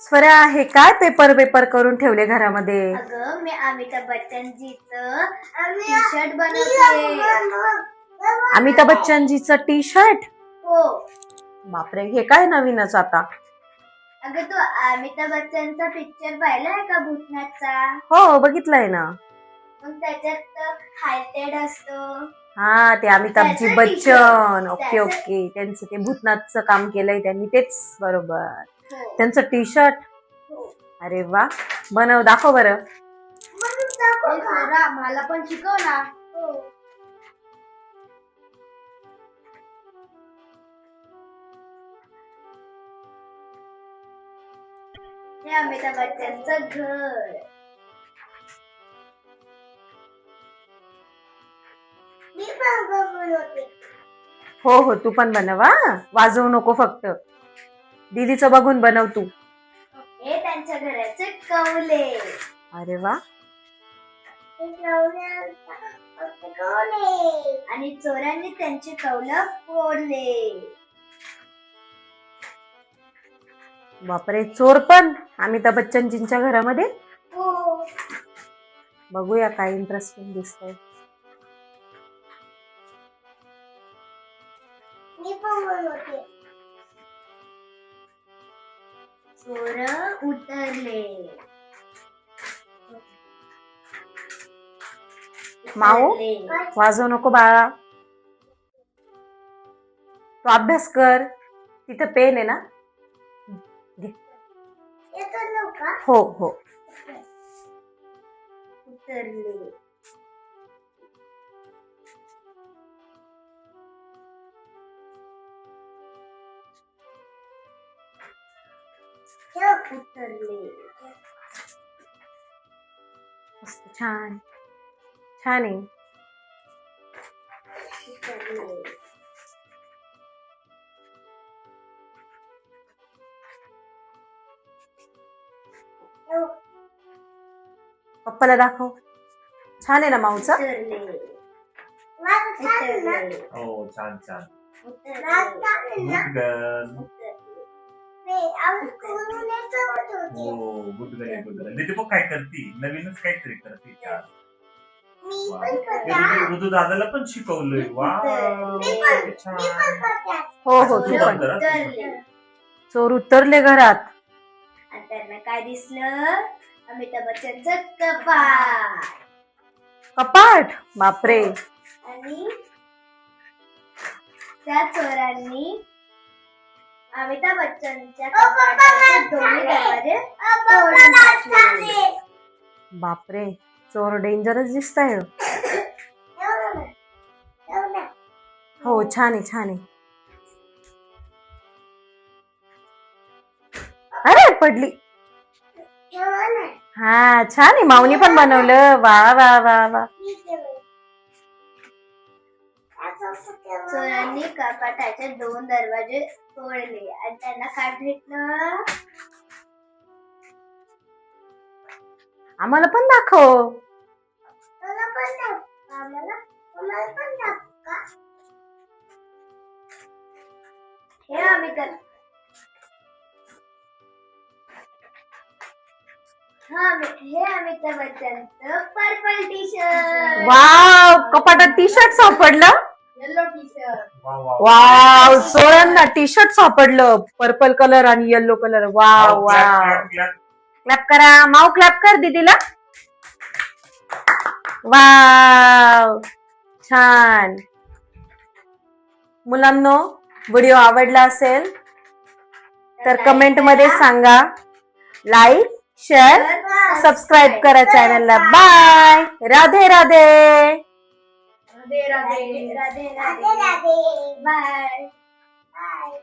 स्वरा हे काय पेपर करून ठेवले घरामध्ये? अगं मी अमिताभ बच्चनजीचं टी शर्ट बनवते. अमिताभ बच्चनजीचं टी शर्ट? हो. बापरे, हे काय नवीनच आता? अगं तू अमिताभ बच्चनचा पिक्चर पाहिलाय का भूतनाथचा? हो, बघितलंय ना. मग त्याच्यात हायटेड असतो. हा, ते अमिताभजी त्याचं बच्चन. t-shirt. ओके ओके, त्यांचं ते भूतनाथचं काम केलंय त्यांनी, तेच बरोबर. हो. त्यांचं टी शर्ट. हो. अरे वा, बनव, दाखव बरं. मला पण शिकव ना. हो. हे अमिताभ बच्चनचं घर. मी पण बनवते. हो हो, तू पण बनव हा, वाजवू नको फक्त. दीदीचं बघून बनव तू. हे त्यांच्या घराचे कौले. अरे वा. आणि चोरांनी त्यांचे कौलं फोडले. बापरे, चोर पण अमिताभ बच्चनजींच्या घरामध्ये? हो. बघूया काय इंटरेस्टिंग दिसतंय. मी पण बनवते. चोर उतरले. माऊ, वाजवू नको बाळा. तू अभ्यास कर, तिथं पेन आहे ना, घे. हो हो. उतरले. उतरले. मस्त, छान छान आहे. उतरले. पप्पाला दाखव. छान आहे ना माऊचं? उतरले. उतरले. हो, छान छान. उतरले. Good girl. हो, गुड गर्ल, गुड गर्ल. दीदी बघ काय करती, नवीनच काहीतरी करते त्या. ऋतू दादाला पण शिकवलंय. वा, छान. हो हो, तू पण. उतरले. चोर उतरले घरात. आणि त्यांना काय दिसलं? अमिताभ बच्चनचं कपाट. कपाट? बापरे. आणि त्या चोरांनी अमिताभ बच्चनच्या कपाटाचे दोन्ही दरवाजे तोडून टाकले. बापरे, चोर डेंजरस दिसताय. हो, छान आहे छान आहे. अरे पडली. हा, छान आहे. माऊनी पण बनवलं. वा वा वा वा. चोरांनी कपाटाचे दोन दरवाजे तोडले आणि त्यांना काय भेटलं? आम्हाला पण दाखव. हे अमिताभ बच्चनचं पर्पल टी शर्ट. वाव, कपाटात टी शर्ट सापडलं. Yellow T shirt. वाव, चोरांना टी शर्ट सापडलं, पर्पल कलर आणि yellow colour. Wow wow. Clap करा, माऊ क्लॅप कर दीदीला. वाव, छान. मुलांनो, व्हिडिओ आवडला असेल तर कमेंट मध्ये सांगा. लाईक, शेअर, सबस्क्राईब करा चॅनलला. Bye. Radhe Radhe. Radhe Radhe. Radhe Radhe. Bye. Bye.